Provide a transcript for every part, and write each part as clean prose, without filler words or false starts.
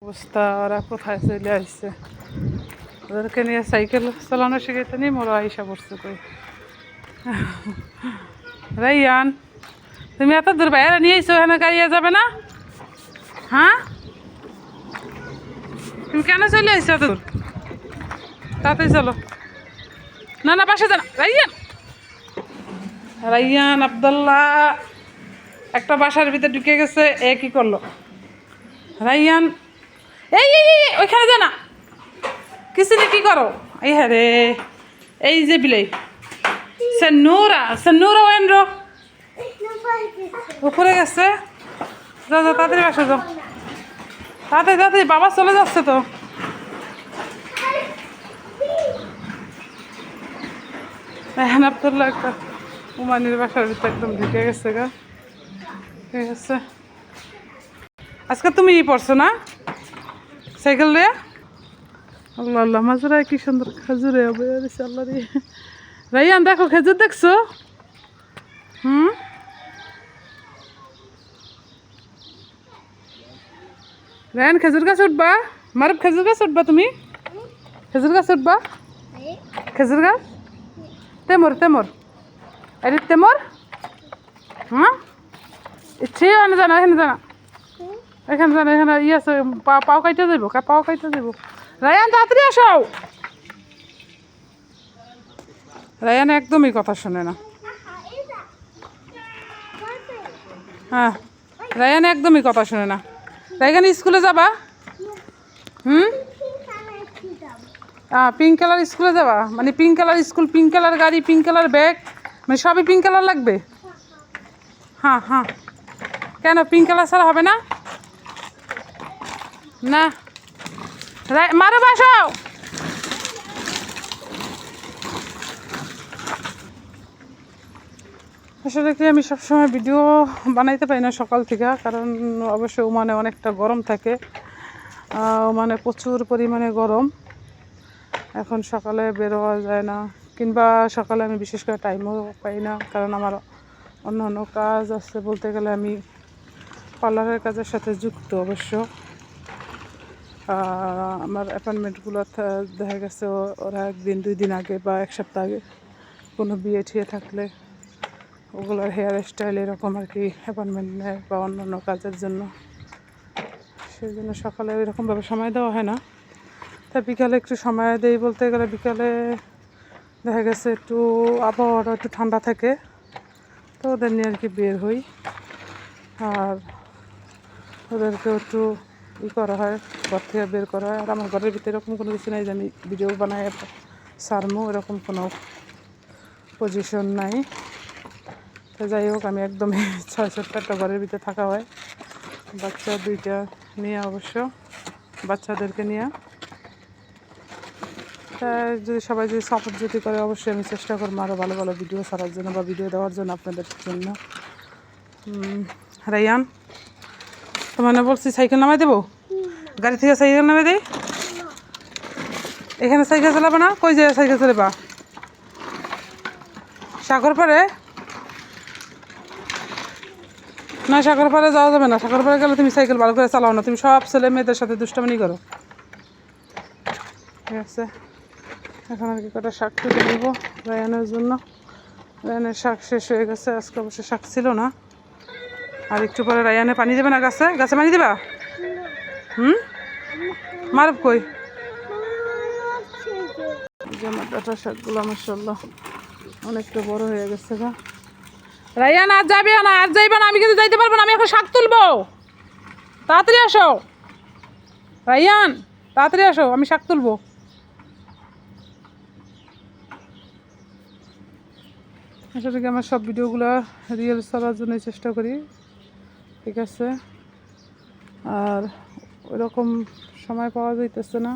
অবস্থা, ওরা কোথায় চলে আসছে? ওদেরকে নিয়ে সাইকেল চালানো শিখাইতে নি মোরা আইসা পড়ছে কই। রাইয়ান, তুমি এত দূর বাইরে নিয়ে এসো, এখানে গাড়িয়ে যাবে না? হ্যাঁ, তুমি কেন চলে আসছো এত দূর? তাড়াতাড়ি চলো। না না, পাশে যান। রাইয়ান, রাইয়ান আব্দুল্লাহ একটা বাসার ভিতরে ঢুকে গেছে। এ কি করলো? রাইয়ান, এই এই এই, ওইখানে যা না। কিসিনে কি করো? এই হ্যাঁ রে, এই যে বিলাই সন্নুরা ওয়েন্দ্র উপরে গেছে। যাও যাও, তাড়াতাড়ি বাসা যাও, তাড়াতাড়ি তাড়াতাড়ি, বাবা চলে যাচ্ছে তো। এখন আব্দুল্লাহ একটা উমানির বাসার ভিতরে একদম ঢুকে গেছে গা। ঠিক আছে, আজকে তুমি পড়ছো না সাইকেল রে? আল্লাহ আল্লাহ, মাজুরায় কি সুন্দর খেজুরে হবে। আল্লাহ রে, রাইয়ান দেখো খেজুর দেখছো? রায়ান খেজুর গাছ উঠবা? মারুফ খেজুর গাছ উঠবা? তুমি খেজুর গাছ উঠবা? খেজুর গাছ তেমর তেমর, আরে তেমর। হ্যাঁ, ইচ্ছে এখানে জানা, এখানে জানা, এখানে জানা, এখানে ইয়ে আছে, পাও কাইতে যাবো, পাও কাইতে যাবো। রায়ান তাড়াতাড়ি আসো। রায়ান একদমই কথা শোনে না। হ্যাঁ, রায়ান একদমই কথা শোনে না। রায়ান স্কুলে যাবা? পিঙ্ক কালার স্কুলে যাবা? মানে pink colour school, pink colour গাড়ি, পিঙ্ক কালার ব্যাগ, মানে সবই পিঙ্ক কালার লাগবে? হ্যাঁ হ্যাঁ, কেন পিঙ্ক কালার ছাড়া হবে না? না, মারো বাসো। আসলে কি, আমি সবসময় ভিডিও বানাইতে পারি না সকাল থেকে, কারণ অবশ্যই ওমানে অনেকটা গরম থাকে। ওমানে প্রচুর পরিমাণে গরম। এখন সকালে বেরোয়া যায় না, কিংবা সকালে আমি বিশেষ করে টাইমও পাই না, কারণ আমার অন্য অন্য কাজ আছে। বলতে গেলে আমি পার্লারের কাজের সাথে যুক্ত অবশ্য। আমার অ্যাপয়েন্টমেন্টগুলো দেখা গেছে ওরা একদিন 2 দিন আগে বা 1 সপ্তাহ আগে কোনো বিয়ে ঠিয়ে থাকলে ওগুলোর হেয়ার স্টাইল এরকম আর কি অ্যাপয়েন্টমেন্ট নেয়, বা অন্য অন্য কাজের জন্য। সেই জন্য সকালে ওইরকমভাবে সময় দেওয়া হয় না। তা বিকালে একটু সময় দেই। বলতে গেলে বিকালে দেখা গেছে একটু আবহাওয়াটা একটু ঠান্ডা থাকে, তো ওদের নিয়ে আর কি বের হই। আর ওদেরকেও একটু করা হয়, ঘর থেকে বের করা হয়। আর আমার ঘরের ভিতরে এরকম কোনো কিছু নাই যে আমি ভিডিও বানাই সারমো, এরকম কোনো পজিশন নাই। তো যাই হোক, আমি একদমই 6-7 একটা ঘরের ভিতরে থাকা হয়, বাচ্চা 2টা নিয়ে, অবশ্য বাচ্চাদেরকে নিয়ে। তাই যদি সবাই যদি সাপোর্ট যদি করে, অবশ্যই আমি চেষ্টা করবো আরও ভালো ভালো ভিডিও ছাড়ার জন্য বা ভিডিও দেওয়ার জন্য আপনাদের জন্য। রাইয়ান, তোমার না বলছি সাইকেল নামাই দেবো? গাড়ি থেকে সাইকেল নামাই দেই? এখানে সাইকেল চালাবে না? কই যায় সাইকেল চালাবা? সাগর পাড়ে? না, সাগর পাড়ে যাওয়া যাবে না। সাগর পাড়ে গেলে তুমি সাইকেল ভালো করে চালাও না, তুমি সব ছেলে মেয়েদের সাথে দুষ্টামি করো। ঠিক আছে, এখন আর কি কটা শাক তুলে নেব রায়ানের জন্য। রায়ানের শাক শেষ হয়ে গেছে, আজকে অবশ্য শাক ছিল না। আর একটু পরে রায়ানে পানি দেবে না গাছে? গাছে পানি দেবা? মারব কই? আমার ডাটা শাকগুলো মাশাআল্লাহ অনেকটা বড় হয়ে গেছে গা। রায়ান আর যাবে না, আর যাইবে না, আমি কিন্তু যাইতে পারবো না, আমি এখন শাক তুলবো। তাড়াতাড়ি আসো রায়ান, তাড়াতাড়ি আসো, আমি শাক তুলবো। আসলে কি, আমার সব ভিডিওগুলো রিয়েল করার জন্য চেষ্টা করি, ঠিক আছে। আর ওইরকম সময় পাওয়া যাইতেছে না,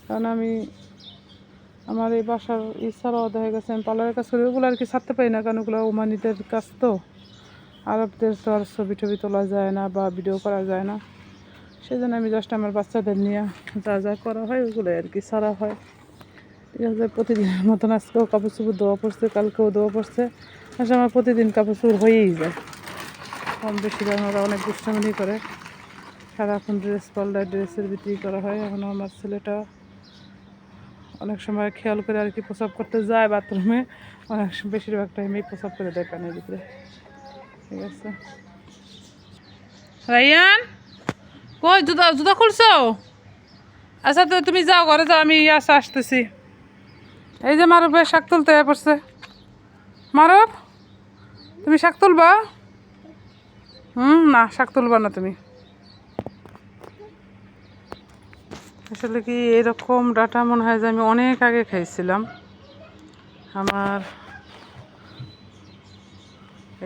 কারণ আমি আমার এই বাসার ছাড়াও দেখা গেছে আমি পার্লারের কাজ করি, ওগুলো আর কি ছাড়তে পারি না, কারণ ওগুলো ওমানিদের কাজ, তো আরবদের তো আর ছবি টবি তোলা যায় না বা ভিডিও করা যায় না। সেই জন্য আমি জাস্ট আমার বাচ্চাদের নিয়ে যা যা করা হয় ওগুলো আর কি ছাড়া হয়। ঠিক আছে, প্রতিদিনের মতন আজকেও কাপড় চোপড় ধোয়া পড়ছে, কালকেও ধোয়া পড়ছে। আসলে আমার প্রতিদিন কাপড় চোপড় হয়েই যায় কম বেশি, কারণ ওরা অনেক দুষ্টামি করে। সারাক্ষণ ড্রেস পাল্টায়, ড্রেসের বিক্রি করা হয়। এখন আমার ছেলেটা অনেক সময় খেয়াল করে আর কি প্রসাব করতে যায় বাথরুমে, অনেক বেশিরভাগ টাইমেই প্রসাব করে দেয় প্যানের ভিতরে। ঠিক আছে, রাইয়ান কই জুতা জুতা খুলছো? আচ্ছা তো তুমি যাও ঘরে যাও, আমি আসতেছি। এই যে মারুফ শাক তুলতে পড়ছে। মারুফ তুমি শাক তুলবা? না শাক তুলবা না তুমি। আসলে কি এরকম ডাটা মনে হয় যে আমি অনেক আগে খাইছিলাম। আমার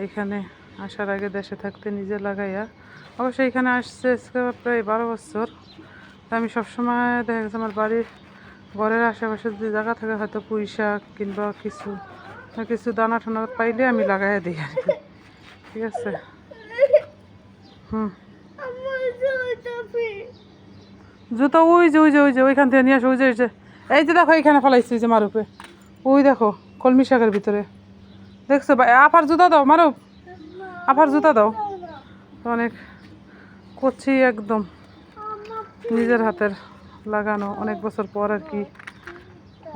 এইখানে আসার আগে দেশে থাকতে নিজে লাগাইয়া, অবশ্যই এখানে আসছে প্রায় 12 বছর। আমি সবসময় দেখা গেছে আমার বাড়ির ঘরের আশেপাশে যদি জায়গা থাকে, হয়তো পুঁই শাক কিংবা কিছু দানা টানা পাইলে আমি লাগাইয়া দিই আর কি। ঠিক আছে, জুতো ওই যে ওইখান থেকে নিয়ে আসো। ওই যে এই যে দেখো এইখানে ফেলাইছি যে মারুপে, ওই দেখো কলমি শাকের ভিতরে দেখছো। আপার জুতা দাও মারুপ, আপার জুতা দাও। অনেক করছি একদম নিজের হাতের লাগানো, অনেক বছর পর আর কি।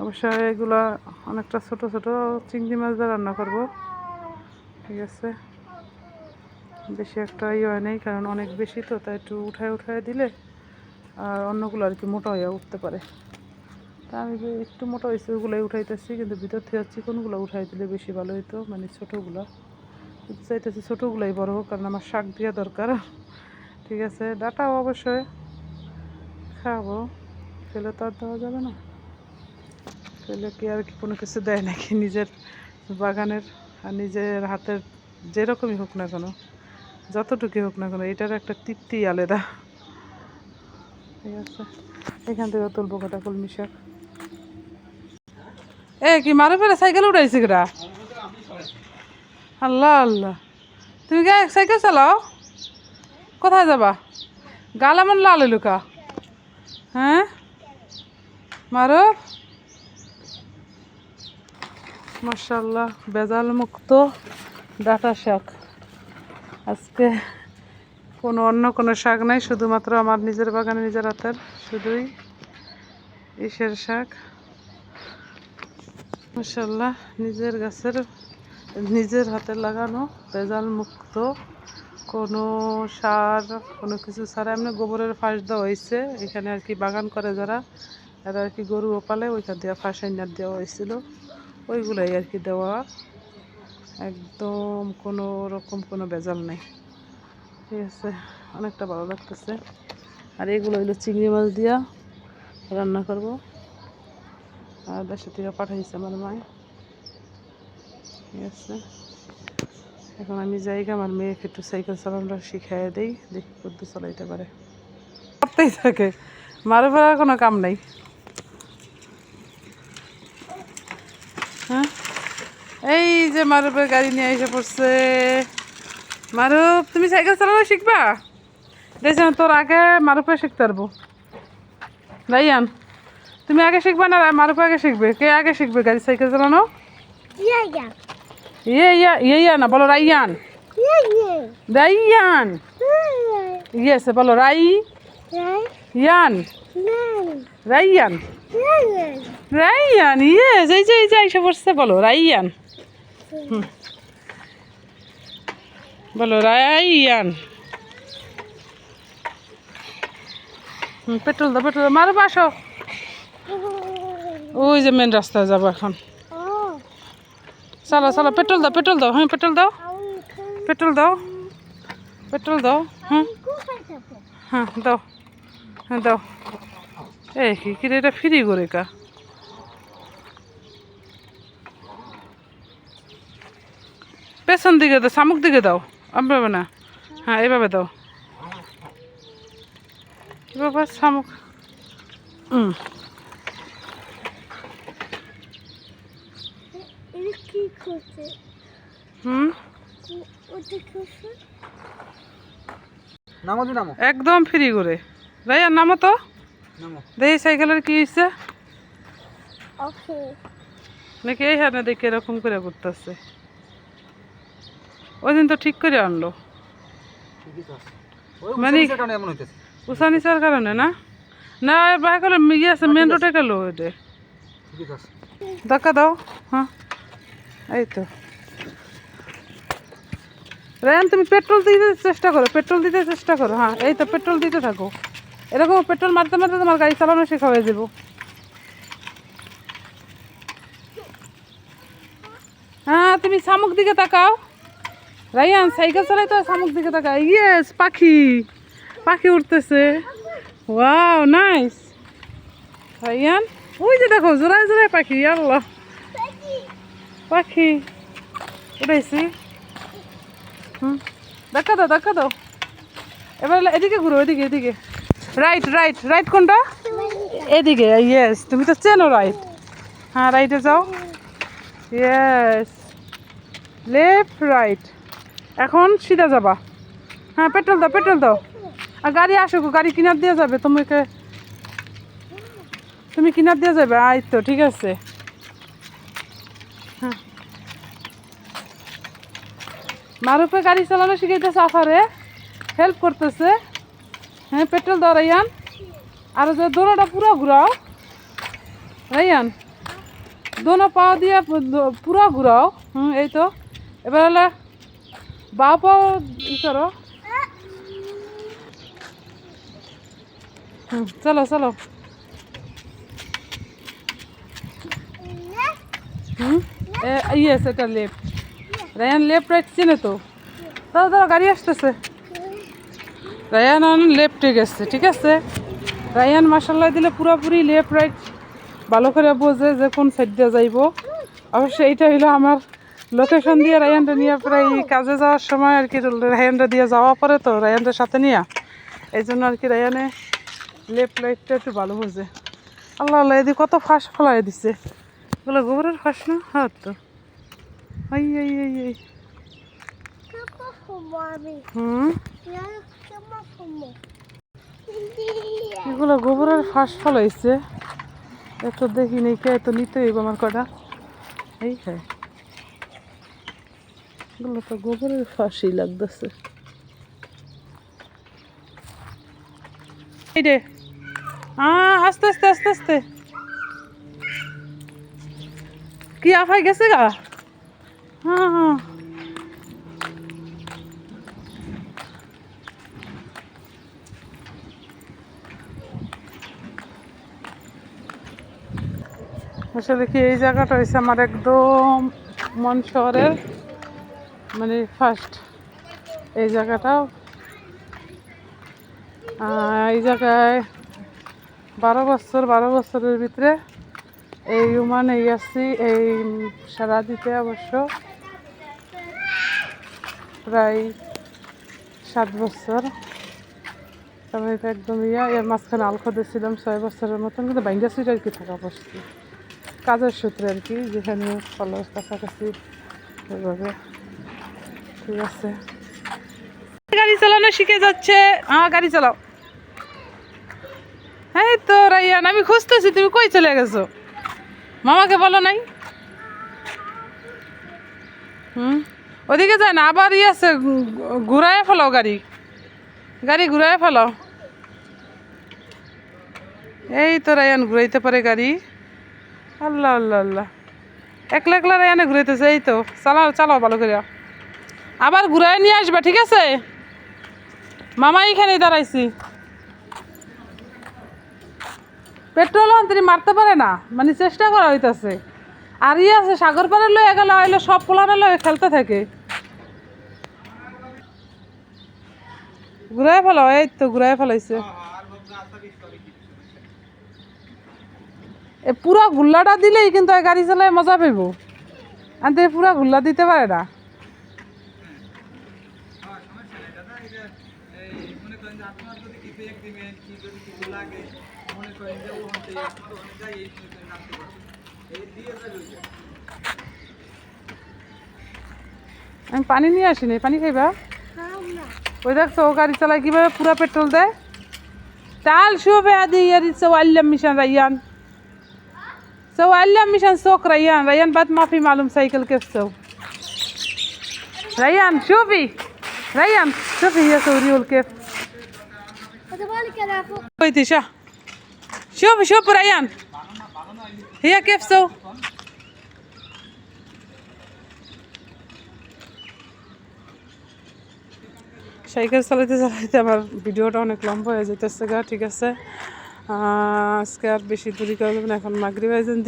অবশ্যই এগুলা অনেকটা ছোট ছোট চিংড়ি মাছ দিয়ে রান্না করবো। ঠিক আছে, বেশি একটা হয় নেই, কারণ অনেক বেশি তো, তাই একটু উঠায় দিলে আর অন্যগুলো আর কি মোটা হয়ে উঠতে পারে। তা আমি যে একটু মোটা হয়েছে ওগুলোই উঠাইতেছি, কিন্তু ভিতর থেকে চিকনগুলো উঠাই দিলে বেশি ভালো হইতো, মানে ছোটোগুলো। চাইতেছি ছোটোগুলোই বড় হোক, কারণ আমার শাক দেওয়া দরকার। ঠিক আছে, ডাটাও অবশ্যই খাবো, ফেলে তো আর দেওয়া যাবে না। ফেলে কি আর কি কোনো কিছু দেয় নাকি? নিজের বাগানের আর নিজের হাতের যেরকমই হোক না কেন, যতটুকুই হোক না কেন, এটার একটা তৃপ্তি আলাদা। ঠিক আছে, এখান থেকে তুলবো কটা কলমি শাক। এ কি মারো ফেলে সাইকেল উঠাইছি গা? আল্লাহ আল্লাহ, তুমি কে সাইকেল চালাও? কোথায় যাবা? গাল এমন লাল লুকা, হ্যাঁ মারো। মাশাআল্লাহ, বেজাল মুক্ত ডাটা শাক। আজকে অন্য কোনো শাক নাই, শুধুমাত্র আমার নিজের বাগানে নিজের হাতের শুধুই ইসের শাক। মাশাআল্লাহ, নিজের গাছের নিজের হাতে লাগানো, ভেজাল মুক্ত, কোনো সার কোনো কিছু ছাড়া এমনি গোবরের ফাঁস দেওয়া হয়েছে এখানে আর কি। বাগান করে যারা, এরা আর কি গরুও পালে, ওইখান দিয়ে ফাঁস আইনার দেওয়া হয়েছিল, ওইগুলাই আর কি দেওয়া। একদম কোনো রকম কোনো ভেজাল নেই। ঠিক আছে, অনেকটা ভালো লাগতেছে। আর এগুলো হইলো চিংড়ি মাছ দিয়া রান্না করব। আর দেশে থেকে পাঠাইছে আমার মায়। ঠিক আছে, এখন আমি যাইগা আমার মেয়েকে একটু সাইকেল চালানোটা শিখাই দেই, দেখি কত চালাইতে পারে। করতেই থাকে, মারু ফেরার কোনো কাম নাই। হ্যাঁ, এই যে মারুফের গাড়ি নিয়ে এসে পড়ছে। মারুফ তুমি সাইকেল চালানো শিখবা? দেখছেন তোর আগে মারুফে শিখতে পারবো। রাইয়ান তুমি আগে শিখবা না মারুফ আগে শিখবে? কে আগে শিখবে গাড়ি সাইকেল চালানো? ইয়া না, বলো রাইয়ান। রাইয়ান ইয়েছে, বলো রাইয়ান। রাইয়ান রাইয়ান ইয়েস, এই যে এসে পড়ছে, বলো রাইয়ান। বলো রাইয়ান। পেট্রোল দাও মারো, আসো। ওই যে মেন রাস্তায় যাবো এখন। চলো পেট্রোল দাও, হ্যাঁ পেট্রোল দাও। হ্যাঁ দাও। এই কি রে, এটা ফ্রি করে কা? পেছন দিকে দাও, শামুক দিকে দাও, এভাবে না। হ্যাঁ এভাবে দাও, বাবা শামুক। একদম ফ্রি করে। রাইয়ার নামো তো, দেখি সাইকেলের কি হয়েছে নাকি। এই হ্যাঁ দেখে এরকম করে করতেছে। ওই দিন তো ঠিক করে আনলো, মানে উঁচা নিচার কারণে না না বাই করলে ইয়ে আছে মেন রোডে গেল ওইটা ধাক্কা দাও হ্যাঁ এই তো রায়ান তুমি পেট্রোল দিতে চেষ্টা করো হ্যাঁ এই তো পেট্রোল দিতে থাকো এরকম পেট্রোল মারতে মারতে তোমার গাড়ি চালানো শেখা হয়ে যাবো হ্যাঁ তুমি শামুক দিকে তাকাও রায়ান সাইকেল চালাই তো শামুক দিকে তাকাও ইয়েস পাখি উঠতেছে ওয়াও নাইস রায়ান ওই যে দেখো জোড়ায় জোড়ায় পাখি আল্লাহ পাখি উঠাইছি ধাক্কা দাও এবার এদিকে ঘুরো এদিকে রাইট কোনটা এদিকে ইয়েস তুমি তো চেনো রাইট হ্যাঁ রাইটে যাও ইয়েস লেফট রাইট এখন সিধা যাবা হ্যাঁ পেট্রোল দাও আর গাড়ি আসুক গাড়ি কিনার দিয়ে যাবে তুমি কিনার দিয়ে যাবে আই তো ঠিক আছে হ্যাঁ মারুফে গাড়ি চালানো শিখাইতেছে আফারে হেল্প করতেছে হ্যাঁ পেট্রোল দাও রায়ান আর যে দোনোটা পুরো ঘুরাও রায়ান দোনো পাও দিয়ে পুরো ঘুরাও এই তো এবার হলে বাঁ পাও ই করো চলো ইয়েস এটা লেফট রায়ান লেফট রাইট চেনে তো দাঁড়া গাড়ি আসতেছে রায়ান লেফটে গেছে ঠিক আছে রায়ান মাসাল্লাহ দিলে পুরোপুরি লেফট রাইট ভালো করে বোঝে যে কোন সাইড দিয়ে যাইব অবশ্যই এইটা হইলো আমার লোকেশন দিয়ে রায়ানটা নিয়ে প্রায় কাজে যাওয়ার সময় আর কি রায়ানটা দিয়ে যাওয়া পরে তো রায়ানটার সাথে নিয়ে এই জন্য আর কি রায়ানে লেফট রাইটটা একটু ভালো বোঝে আল্লাহ এদিকে কত ফাঁস ফলাই দিছে এগুলো গোবরের ফাঁস না হ্যাঁ তো এই এগুলো গোবরের ফাঁস ফলাইছে এত দেখি নেই কে এত নিতে হইব আমার কটা এই হ্যাঁ এগুলো তো গোবরের ফাঁসই লাগতেছে এই রে আস্তে কি আফাই গেছে গা হ্যাঁ আসলে কি এই জায়গাটা হয়েছে আমার একদম মন শহরের মানে ফার্স্ট এই জায়গাটাও এই জায়গায় 12 বছরের ভিতরে এই মানে আসছি এই সারা দিতে অবশ্য প্রায় 7 বছর তারপরে এটা একদম এর মাঝখানে আলখদে ছিলাম 6 বছরের মতন কিন্তু বাইঙ্গা সুইট আর কি থাকা বসছি কাজের সূত্রে আর কি যেখানে কলেজ কাছাকাছি এভাবে ঠিক আছে গাড়ি চালানো শিখে যাচ্ছে গাড়ি চালাও এই তো রাইয়ান আমি খুঁজতেছি তুমি কই চলে গেছো মামাকে বলো নাই ওদিকে যায় না আবার আছে ঘুরায় ফেলাও গাড়ি ঘুরায় ফেলাও এই তো রায়ান ঘুরাইতে পারে গাড়ি আল্লাহ একলা রায়ানে ঘুরাইতেছে এই তো চালাও ভালো করে আবার ঘুরায় নিয়ে আসবা ঠিক আছে মামা এইখানেই দাঁড়াইছি পেট্রোল তিনি মারতে পারে না মানে চেষ্টা করা হইতাছে আর আছে সাগর পাড়ে লয়ে গেল হইলো সব পোলারে লয়ে খেলতে থাকে ঘুরাই ফেলাও এই তো ঘুরাই ফেলাইছে পুরা গুল্লাটা দিলেই কিন্তু গাড়ি চালায় মজা পাইব আনতে পুরা গুল্লা দিতে পারে না আমি পানি নিয়ে আসিনি পানি খাইবা ওই দেখছো ও গাড়ি চালায় কিভাবে পুরা পেট্রোল দেয় تعال شوف هذه يا ريت سوى علم مشان ريان سوى علم مشان سوق ريان بعد ما في معلوم سايكل كيف سوى ريان شوفي هي سوريول كيف كويتي شا شوف ريان هي كيف سو সাইকেল চালাতে চালাতে আমার ভিডিওটা অনেক লম্বা হয়ে যেতেছে গা। ঠিক আছে, আজকে আর বেশি দূরি করে দেবেন, এখন মাগরিব আয়োজন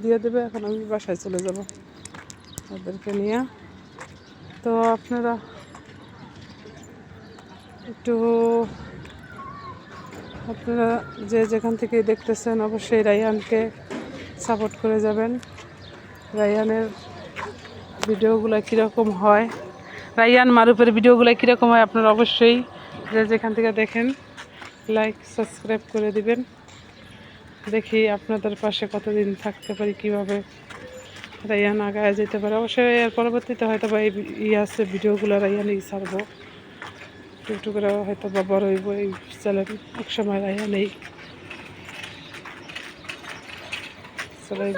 দিয়ে দেবে। এখন আমি বাসায় চলে যাব ওদেরকে নিয়ে। তো আপনারা যে যেখান থেকে দেখতেছেন অবশ্যই রাইয়ানকে সাপোর্ট করে যাবেন। রাইয়ানের ভিডিওগুলো কীরকম হয়, রাইয়ান মারুফের ভিডিওগুলো কীরকম হয়, আপনারা অবশ্যই যে যেখান থেকে দেখেন লাইক সাবস্ক্রাইব করে দিবেন। দেখি আপনাদের পাশে কতদিন থাকতে পারি, কিভাবে রাইয়ান আগায় যেতে পারে। অবশ্যই এর পরবর্তীতে হয়তো বা এই আছে ভিডিওগুলো রাইয়ানেই ছাড়বো, একটু করে হয়তো বা বড় হইব এই চ্যানেল। এক সময় রাইয়ানেই চালাইব।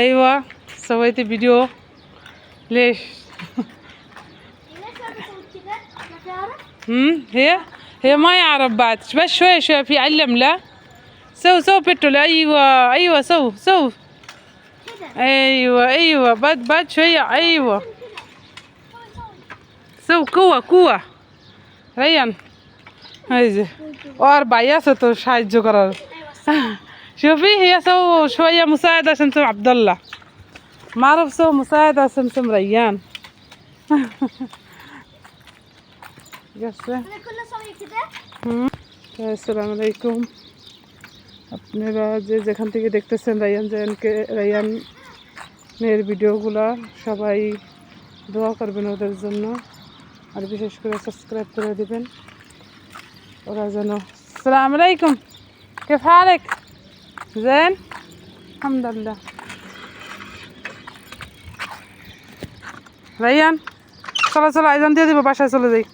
ايوه سويتي فيديو ليش؟ هي ما يعرف بعد، بس شوي شوي في علم له. سو بيتول. ايوه سو ايوه بعد شويه. ايوه سو قوة রাইয়ান এই যে ওর ভাই আছে তো সাহায্য করার। شوفي هي سو شوية مساعدة شمسم عبد الله، ما أعرف سو مساعدة شمسم ريان. আসসালামু আলাইকুম। আপনারা যে যেখান থেকে দেখতেছেন রাইয়ানের ভিডিওগুলো, সবাই দোয়া করবেন ওদের জন্য, আর বিশেষ করে সাবস্ক্রাইব করে দিবেন ওরা যেন। আসসালামু আলাইকুম, كيف حالك؟ زين الحمد لله. রাইয়ান চলো আয়োজন দিয়ে দিব, বাসায় চলে যাই।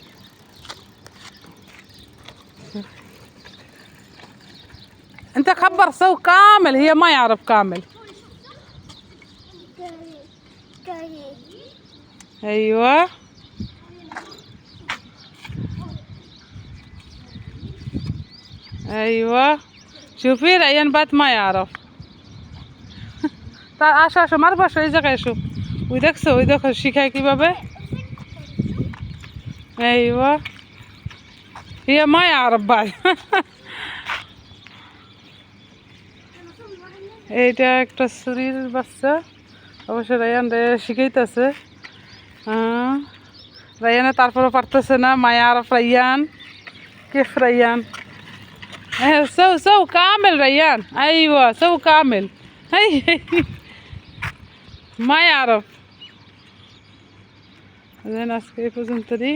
انت خبر سو كامل، هي ما يعرف كامل. ايوه ايوه شوفي রাইয়ান বাত ما يعرف. তা আসো মার বসো, এই জায়গায় এসো। ওই দেখো শিখায় কিভাবে। ايوه هي ما يعرف بعد. এইটা একটা শরীর বাচ্চা, অবশ্য রাইয়ান শিখাইতেছে। রাইয়ানে তারপরে পারতেছে না। মায়া আরফ রাইয়ান كيف ريان؟ سو كامل ريان. ايوه سو كامل. هي ما يعرف. زين আজকে এই পর্যন্তই।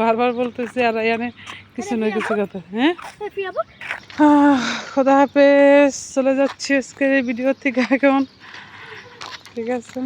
বারবার বলতেছি আর রাইয়ানে কিছু না কিছু কথা। হ্যাঁ খোদা হাফেজ, চলে যাচ্ছি আজকের এই ভিডিও থেকে। কেমন ঠিক আছে।